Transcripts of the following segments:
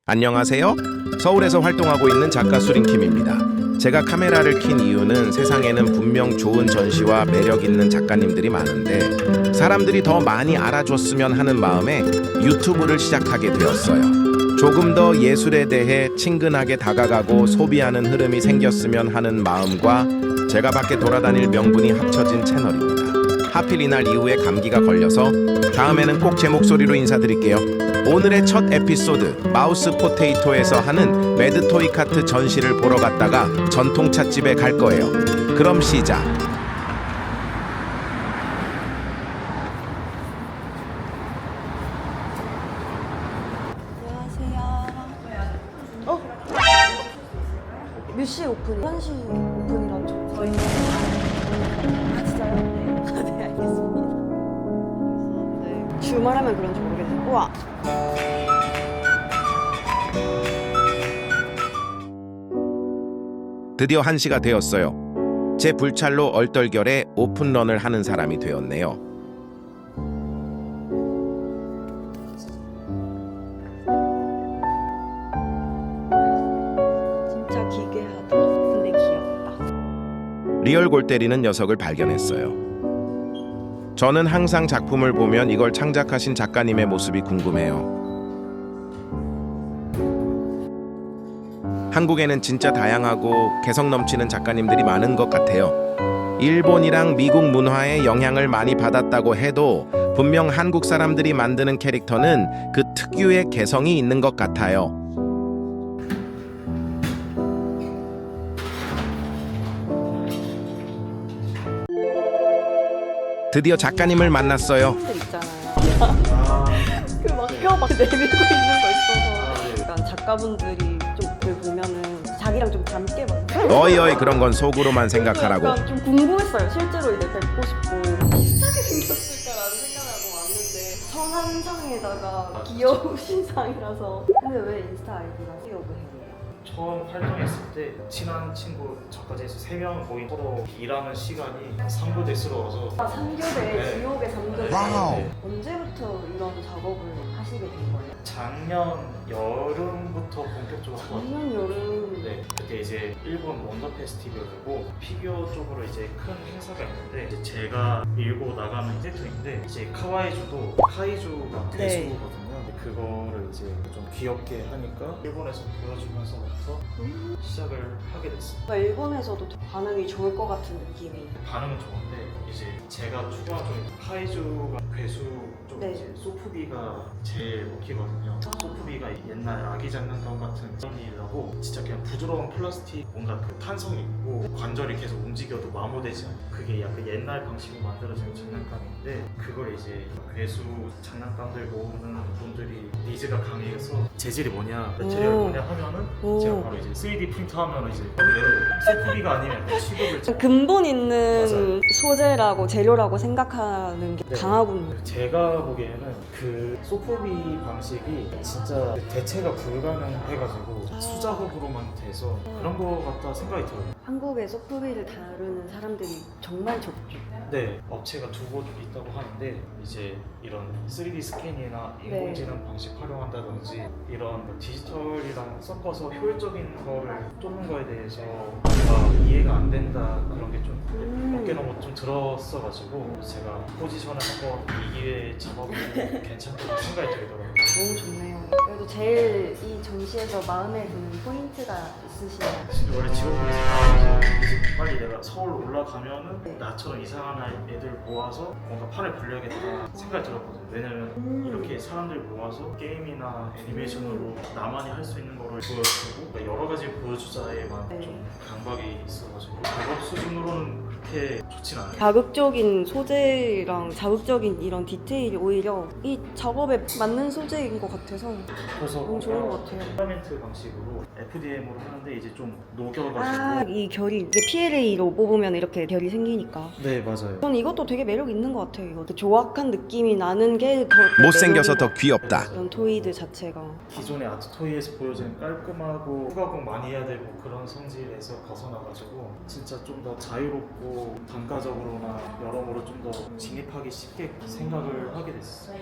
안녕하세요. 서울에서 활동하고 있는 작가 수린킴입니다. 제가 카메라를 킨 이유는 세상에는 분명 좋은 전시와 매력 있는 작가님들이 많은데 사람들이 더 많이 알아줬으면 하는 마음에 유튜브를 시작하게 되었어요. 조금 더 예술에 대해 친근하게 다가가고 소비하는 흐름이 생겼으면 하는 마음과 제가 밖에 돌아다닐 명분이 합쳐진 채널입니다. 하필 이날 이후에 감기가 걸려서 다음에는 꼭 제 목소리로 인사드릴게요. 오늘의 첫 에피소드 마우스 포테이토에서 하는 매드토이 카트 전시를 보러 갔다가 전통찻집에 갈 거예요. 그럼 시작. 안녕하세요. 몇 시에 오픈? 1시 오픈이라죠? 저희 아 진짜요? 네, 알겠습니다. 네. 주말하면 그런지 모르겠네요. 우와. 드디어 1시가 되었어요. 제 불찰로 얼떨결에 오픈런을 하는 사람이 되었네요. 진짜 기괴하다. 근데 귀엽다. 리얼 골 때리는 녀석을 발견했어요. 저는 항상 작품을 보면 이걸 창작하신 작가님의 모습이 궁금해요. 한국에는 진짜 다양하고 개성 넘치는 작가님들이 많은 것 같아요. 일본이랑 미국 문화의 영향을 많이 받았다고 해도 분명 한국 사람들이 만드는 캐릭터는 그 특유의 개성이 있는 것 같아요. 드디어 작가님을 만났어요. 사람들 있잖아요. 그 막 뼈 막 내밀고 있는 거 있어서 약간 작가분들이 좀 그 보면은 자기랑 좀 닮게 막 어이 그런 건 속으로만 생각하라고. 약간 좀 궁금했어요. 실제로 이제 뵙고 싶고 비슷하게 생겼을까라는 생각을 하고 왔는데 성한상에다가 귀여우신 상이라서. 근데 왜 인스타 아이디가 쓰려고 해요? 처음 활동했을 때 친한 친구 저까지 해서 3명 모인 서로 일하는 시간이 3교대스러워서 아, 3교대, 네. 지옥의 3교대. 와우. 언제부터 이런 작업을 하시게 된 거예요? 작년 여름부터 본격적으로 하고 왔어요. 작년 여름. 네, 그때 이제 일본 원더 페스티벌이고 피규어 쪽으로 이제 큰 행사가 있는데 이제 제가 밀고 나가는 세트인데 이제 카와이주도 카이주가 네. 괴수거든요. 그거를 이제 좀 귀엽게 하니까 일본에서 보여주면서부터 시작을 하게 됐어요. 뭔가 일본에서도 반응이 좋을 것 같은 느낌이. 반응은 좋은데 이제 제가 추구한 좀 카이주가 괴수 쪽 네. 이제 소프비가 제일 먹히거든요. 소프비가 옛날 아기 장난감 같은 그런 일하고 진짜 그냥 부드러운 플라스틱 뭔가 그 탄성이 있고 관절이 계속 움직여도 마모되지 않고 그게 약간 옛날 방식으로 만들어진 장난감인데 그걸 이제 괴수 장난감들 모으는 분들이 니즈가 강해서 재질이 뭐냐 매트리얼 오. 뭐냐 하면은 오. 제가 바로 이제 3D 프린트 하면은 이제 그대로 소프비가 아니면 약간 취급을 근본 있는 맞아요. 소재라고 재료라고 생각하는 게 네. 강하군요. 제가 보기에는 그 소프비 방식이 진짜 대체가 불가능해가지고 아. 수작업으로만 돼서 그런 거 같다 생각이 들어요. 한국의 소프비를 다루는 사람들이 정말 적죠. 네, 업체가 2곳 있다고 하는데 이제 이런 3D 스캔이나 네. 인공지능 방식 활용한다든지 이런 뭐 디지털이랑 섞어서 효율적인 거를 쫓는 거에 대해서 뭔가 이해가 안 된다 그런 게 좀 어깨너머 좀 들었어가지고 제가 포지션을 한번 이 기회에 잡아보면 괜찮다고 생각이 들더라고요. 너무 좋네요. 그래도 제일 이 전시에서 마음에 드는 포인트가 있으시나요? 지금 원래 직업군에서 이제 빨리 내가 서울 올라가면은 네. 나처럼 이상한 애들 모아서 뭔가 판을 불려야겠다 생각이 들었거든요. 왜냐면 이렇게 사람들 모아서 게임이나 애니메이션으로 나만이 할 수 있는 거를 보여주고 그러니까 여러 가지 보여주자에만 네. 좀 강박이 있어가지고 작업 수준으로는 그렇게 좋진 않아요. 자극적인 소재랑 자극적인 이런 디테일이 오히려 이 작업에 맞는 소재인 것 같아서 그래서 너무 좋은 것 같아요. 파라멘트 방식으로 FDM으로 하는데 이제 좀 녹여가지고 아, 이 결이 이게 PLA로 뽑으면 이렇게 결이 생기니까. 네 맞아요. 저는 이것도 되게 매력 있는 것 같아요. 이거 조악한 느낌이 나는 게 더 못생겨서 매력인 더 것 귀엽다. 같아요. 이런 토이드 자체가. 기존의 아트토이에서 보여지는 깔끔하고 후가공 많이 해야 되고 그런 성질에서 벗어나가지고 진짜 좀 더 자유롭고 보고 단가적으로나 여러모로 좀 더 진입하기 쉽게 생각을 하게 됐어요.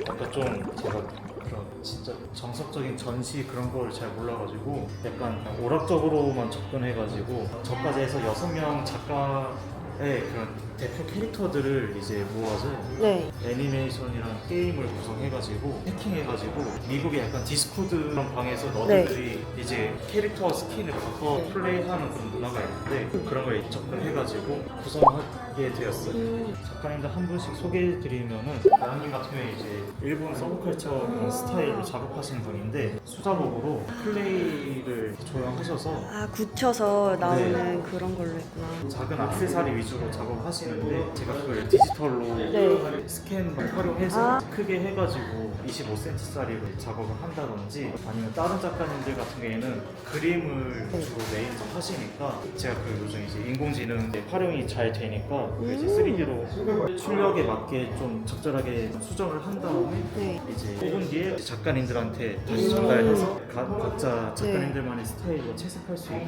아까 좀 제가 그런 진짜 정석적인 전시 그런 걸 잘 몰라가지고 약간 오락적으로만 접근해가지고 저까지 해서 6명 작가의 그런 대표 캐릭터들을 이제 모아서 네. 애니메이션이랑 게임을 구성해가지고 해킹해가지고 미국의 약간 디스코드 그런 방에서 너들이 이제 캐릭터와 스킨을 바꿔 네. 플레이하는 그런 문화가 있는데 그런 걸 접근해가지고 구성하게 되었어요. 작가님들 한 분씩 소개해드리면은 나영님 같은 경우에 이제 일본 서브컬처 그런 스타일로 작업하시는 분인데 수작업으로 플레이를 조형하셔서 아, 굳혀서 나오는 그런 걸로 했구나. 작은 액세서리 위주로 작업을 하시는데 제가 그걸 디지털로 네. 스캔 활용해서 아. 크게 해가지고 25cm짜리로 작업을 한다든지 아니면 다른 작가님들 같은 경우에는 그림을 네. 주로 메인으로 하시니까 제가 그 요즘 이제 인공지능 활용이 잘 되니까 그 이제 3D로 출력에 맞게 좀 적절하게 수정을 한 다음에 네. 이제 5분 뒤에 이제 작가님들한테 다시 전달해서 각자 네. 작가님들만의 스타일로 채색할 수 있게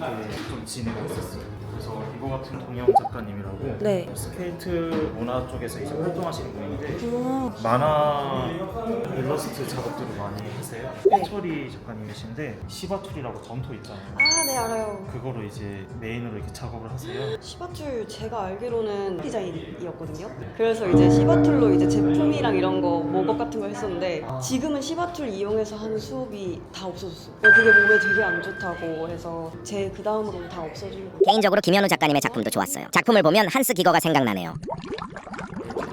좀 진행을 했었어요. 그래서 이거 같은 동영 작가님이라고 네. 스케이트 문화 쪽에서 이제 활동하시는 분인데 아, 만화 일러스트 작업들을 많이 하세요. 네. 해철이 작가님이신데 시바툴이라고 점토 있잖아요. 아, 네, 알아요. 그거로 이제 메인으로 이렇게 작업을 하세요. 시바툴 제가 알기로는 디자인이었거든요. 그래서 이제 시바툴로 이제 제품이랑 이런 거 목업 같은 거 했었는데 지금은 시바툴 이용해서 하는 수업이 다 없어졌어요. 그게 몸에 되게 안 좋다고 해서 제 그 다음으로 다 없어진 거. 개인적으로 김현우 작가님의 작품도 좋았어요. 작품을 보면 한스 기거가 생각나네요.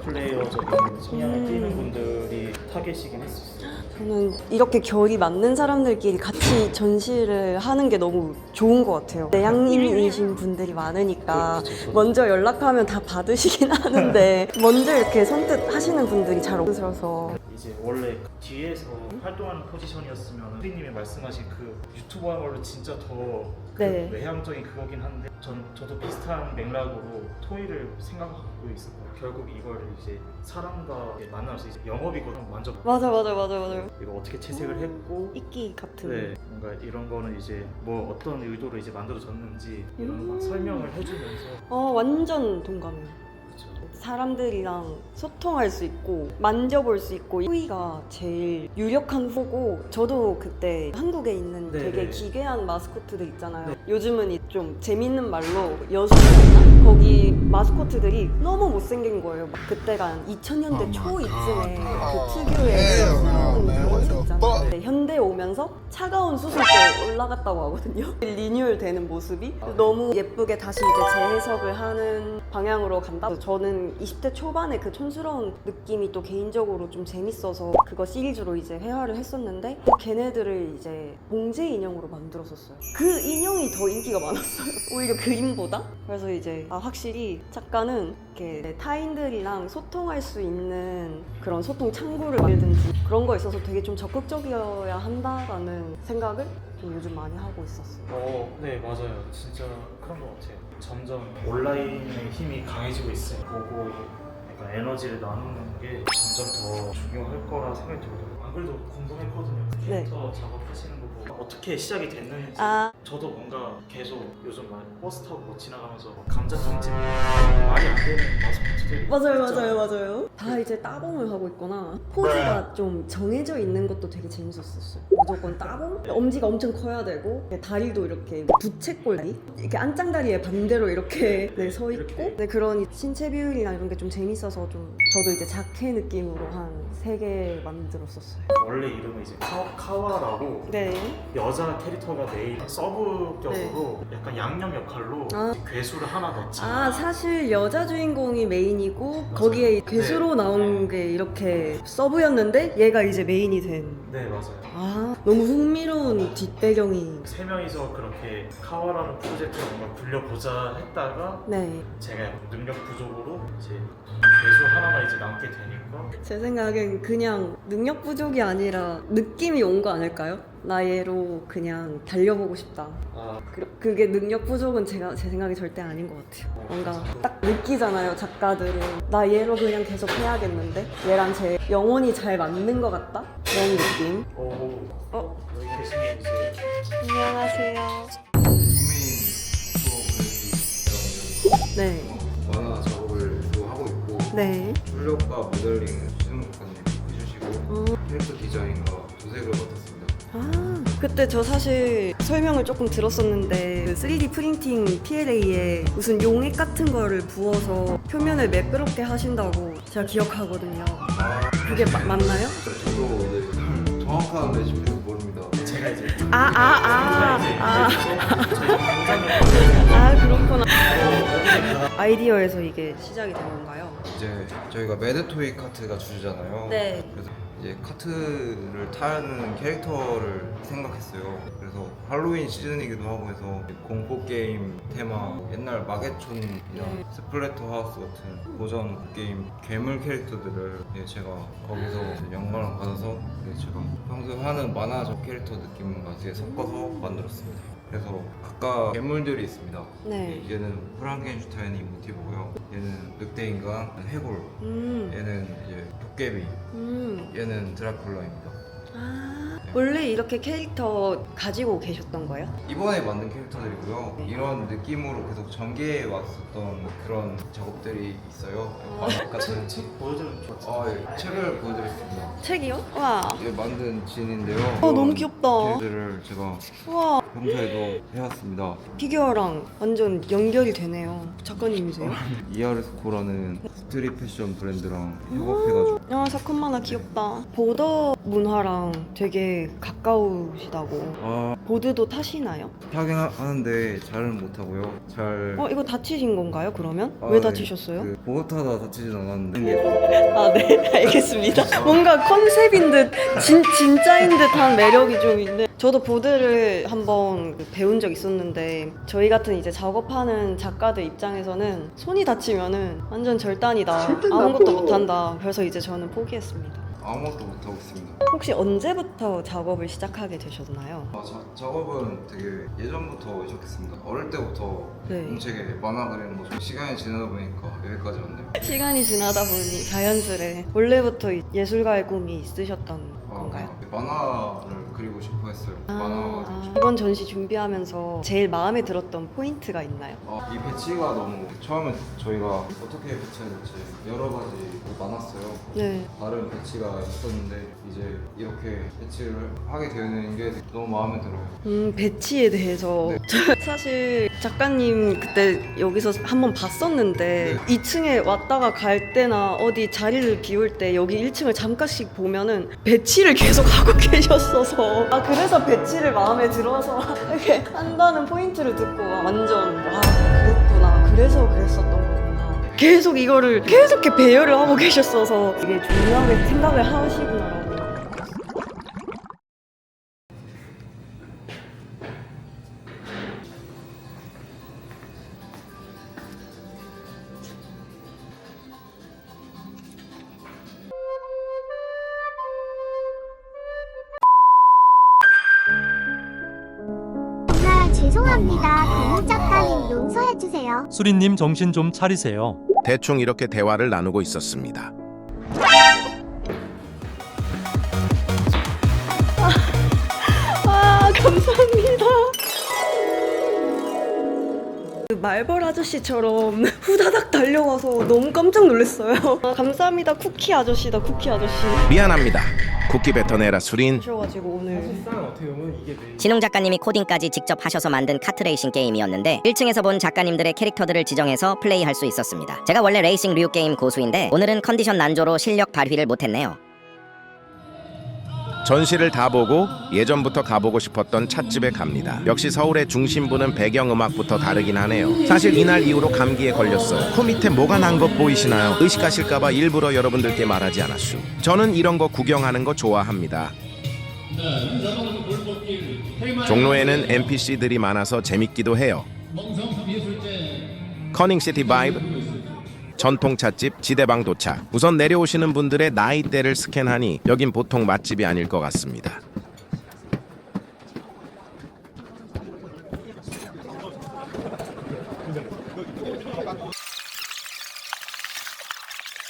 플레이어적인 성향을 띠는 분들이 타겟이긴 했었어요. 저는 이렇게 결이 맞는 사람들끼리 같이 전시를 하는 게 너무 좋은 것 같아요. 내향인이신 분들이 많으니까 먼저 연락하면 다 받으시긴 하는데 먼저 이렇게 선뜻하시는 분들이 잘 없으셔서 이제 원래 그 뒤에서 활동하는 포지션이었으면 프리님이 말씀하신 그 유튜버야말로 진짜 더 그 네. 외향적인 그거긴 한데 저도 비슷한 맥락으로 토이를 생각하고 있었고 결국 이걸 이제 사람과 만나서 이제 영업이거든 완전 맞아요. 이거 어떻게 채색을 했고 이끼 같은. 네 뭔가 이런 거는 이제 뭐 어떤 의도로 이제 만들어졌는지 이런 거 설명을 해주면서 완전 동감해요. 그쵸. 사람들이랑 소통할 수 있고 만져볼 수 있고 토이가 제일 유력한 후고 저도 그때 한국에 있는 네, 되게 네. 기괴한 마스코트들 있잖아요. 네. 요즘은 좀 재밌는 말로 여수였나? 거기 마스코트들이 너무 못생긴 거예요. 그때가 한 2000년대 초이쯤에 그 특유의 촌스러운 그런 거 있잖아요. 네, 현대에 오면서 차가운 수술대 올라갔다고 하거든요. 리뉴얼 되는 모습이 너무 예쁘게 다시 이제 재해석을 하는 방향으로 간다. 저는 20대 초반에 그 촌스러운 느낌이 또 개인적으로 좀 재밌어서 그거 시리즈로 이제 회화를 했었는데 걔네들을 이제 봉제 인형으로 만들었었어요. 그 인형이 더 인기가 많았어요. 오히려 그림보다. 그래서 이제 확실히 작가는 이렇게 타인들이랑 소통할 수 있는 그런 소통 창구를 만들든지 그런 거 있어서 되게 좀 적극적이어야 한다라는 생각을 좀 요즘 많이 하고 있었어요. 네 맞아요. 진짜 그런 것 같아요. 점점 온라인의 힘이 강해지고 있어요. 보고 약간 에너지를 나누는 게 점점 더 중요할 거라 생각이 들더라고요. 안 그래도 궁금했거든요. 네. 캐릭터 작업하시는 거 보고 어떻게 시작이 됐는지 아. 저도 뭔가 계속 요즘 막 버스 타고 뭐 지나가면서 막 감자탕집 말이 안 되는 마스코트들이 맞아요. 다 이제 따봉을 하고 있거나 포즈가 좀 정해져 있는 것도 되게 재밌었어요. 무조건 따봉? 엄지가 엄청 커야 되고 다리도 이렇게 부채꼴 다리? 이렇게 안짱다리에 반대로 이렇게 네, 서 있고 네, 그런 신체 비율이나 이런 게 좀 재밌어서 좀 저도 이제 자켓 느낌으로 한 3개 만들었었어요. 원래 이름은 이제 카와라고 네. 여자 캐릭터가 메인 서브격으로 약간 양념 역할로 아. 괴수를 하나 넣지. 사실 여자 주인공이 메인이고 거기에 괴수로 나온 게 이렇게 서브였는데 얘가 이제 메인이 된. 네 맞아요. 너무 흥미로운 뒷배경이. 3명이서 그렇게 카와라는 프로젝트를 뭔가 굴려보자 했다가 네. 제가 약간 능력 부족으로 이제 괴수 하나만 이제 남게 되니까 제 생각엔 그냥 능력 부족이 아니라 느낌이 온 거 아닐까요? 나 얘로 그냥 달려보고 싶다. 그게 능력 부족은 제 생각이 절대 아닌 것 같아요. 뭔가 딱 느끼잖아요, 작가들은. 나 얘로 그냥 계속 해야겠는데? 얘랑 제 영혼이 잘 맞는 것 같다? 그런 느낌. 여기 계시는 이제 안녕하세요. 네. 네. 출력과 모델링 신동 작가님 해주시고 캐릭터 디자인과 도색을 맡았습니다. 아, 그때 저 사실 설명을 조금 들었었는데 그 3D 프린팅 PLA에 무슨 용액 같은 거를 부어서 표면을 매끄럽게 하신다고 제가 기억하거든요. 그게 맞나요? 저도 정확한 레시피는 모릅니다. 제가 이제 그렇구나. 아이디어에서 이게 시작이 된 건가요? 이제 저희가 매드토이 카트가 주잖아요. 네. 그래서 이제 카트를 타는 캐릭터를 생각했어요. 그래서 할로윈 시즌이기도 하고 해서 공포 게임 테마, 옛날 마계촌이나 스플래터 하우스 같은 고전 게임 괴물 캐릭터들을 제가 거기서 영감을 받아서 제가 평소에 하는 만화적 캐릭터 느낌과 되게 섞어서 만들었습니다. 그래서 각각 괴물들이 있습니다. 네. 얘는 프랑켄슈타인이 모티브고요. 얘는 늑대인간, 해골, 얘는 이제 도깨비, 얘는 드라큘라입니다. 원래 이렇게 캐릭터 가지고 계셨던 거예요? 이번에 만든 캐릭터들이고요. 이런 느낌으로 계속 전개해 왔었던 그런 작업들이 있어요. 만화 같은 책 보여드리면 좋을 것 같아요. 책을 보여드리겠습니다. 책이요? 와. 이게 만든 진인데요. 너무 귀엽다. 캐릭터를 제가 우와. 평소에도 해왔습니다. 피규어랑 완전 연결이 되네요. 작가님이세요? 이아르스코라는 스트릿 패션 브랜드랑 협업해가지고 아, 사건만화 귀엽다. 보더 문화랑 되게 가까우시다고. 보드도 타시나요? 하긴 하는데 잘은 못하고요. 잘 이거 다치신 건가요, 그러면? 아, 왜 네. 다치셨어요? 그 보고타다 다치진 않았는데 아, 네. 알겠습니다. 뭔가 컨셉인 듯, 진짜인 듯한 매력이 좀 있는데. 저도 보드를 한번 배운 적 있었는데, 저희 같은 이제 작업하는 작가들 입장에서는 손이 다치면은 완전 절단이다. 아무것도 못한다. 그래서 이제 저는 포기했습니다. 아무것도 못하고 있습니다. 혹시 언제부터 작업을 시작하게 되셨나요? 작업은 되게 예전부터 시작했습니다. 어릴 때부터 네. 공책에 만화 그리는 거 시간이 지나다 보니까 여기까지 왔네요. 시간이 지나다 보니 자연스레 원래부터 예술가의 꿈이 있으셨던 건가요? 만화를 그리고 싶어 했어요. 만화가 되고 싶어요. 이번 전시 준비하면서 제일 마음에 들었던 포인트가 있나요? 이 배치가 너무 처음에 저희가 어떻게 배치해야 될지 여러 가지 많았어요. 네. 다른 배치가 있었는데 이제 이렇게 배치를 하게 되는 게 너무 마음에 들어요. 배치에 대해서 네. 저 사실 작가님 그때 여기서 한번 봤었는데 네. 2층에 왔다가 갈 때나 어디 자리를 비울 때 여기 1층을 잠깐씩 보면은 배치를 계속 하고 계셨어서 그래서 배치를 마음에 들어서 이렇게 한다는 포인트를 듣고 완전 그랬구나, 그래서 그랬었던 거구나, 계속 이거를 계속 이렇게 배열을 하고 계셨어서 이게 중요하게 생각을 하시구나라고. 정말 죄송합니다. 강훈 작가님 용서해주세요. 수리님 정신 좀 차리세요. 대충 이렇게 대화를 나누고 있었습니다. 감사합니다. 그 말벌 아저씨처럼 후다닥 달려와서 너무 깜짝 놀랐어요. 감사합니다. 쿠키 아저씨다, 쿠키 아저씨. 미안합니다. 쿠키 뱉어내라 수린. 오셔가지고 오늘 진웅 작가님이 코딩까지 직접 하셔서 만든 카트레이싱 게임이었는데 1층에서 본 작가님들의 캐릭터들을 지정해서 플레이할 수 있었습니다. 제가 원래 레이싱 류 게임 고수인데 오늘은 컨디션 난조로 실력 발휘를 못했네요. 전시를 다 보고 예전부터 가보고 싶었던 찻집에 갑니다. 역시 서울의 중심부는 배경음악부터 다르긴 하네요. 사실 이날 이후로 감기에 걸렸어요. 코 밑에 뭐가 난 것 보이시나요? 의식하실까봐 일부러 여러분들께 말하지 않았슈. 저는 이런 거 구경하는 거 좋아합니다. 종로에는 NPC들이 많아서 재밌기도 해요. 커닝시티 바이브, 전통 찻집 지대방 도착. 우선 내려오시는 분들의 나이대를 스캔하니 여긴 보통 맛집이 아닐 것 같습니다.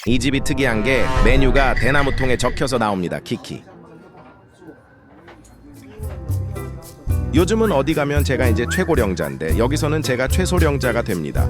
이 집이 특이한 게 메뉴가 대나무통에 적혀서 나옵니다. 키키. 요즘은 어디 가면 제가 이제 최고령자인데 여기서는 제가 최소령자가 됩니다.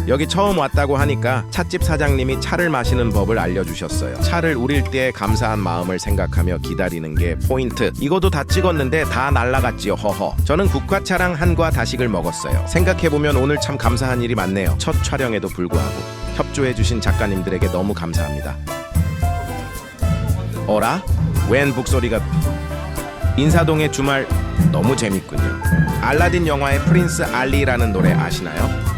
여기 처음 왔다고 하니까 찻집 사장님이 차를 마시는 법을 알려주셨어요. 차를 우릴 때 감사한 마음을 생각하며 기다리는 게 포인트. 이거도 다 찍었는데 다 날라갔지요. 허허. 저는 국화차랑 한과 다식을 먹었어요. 생각해보면 오늘 참 감사한 일이 많네요. 첫 촬영에도 불구하고 협조해주신 작가님들에게 너무 감사합니다. 어라? 웬 북소리가? 인사동의 주말 너무 재밌군요. 알라딘 영화의 프린스 알리라는 노래 아시나요?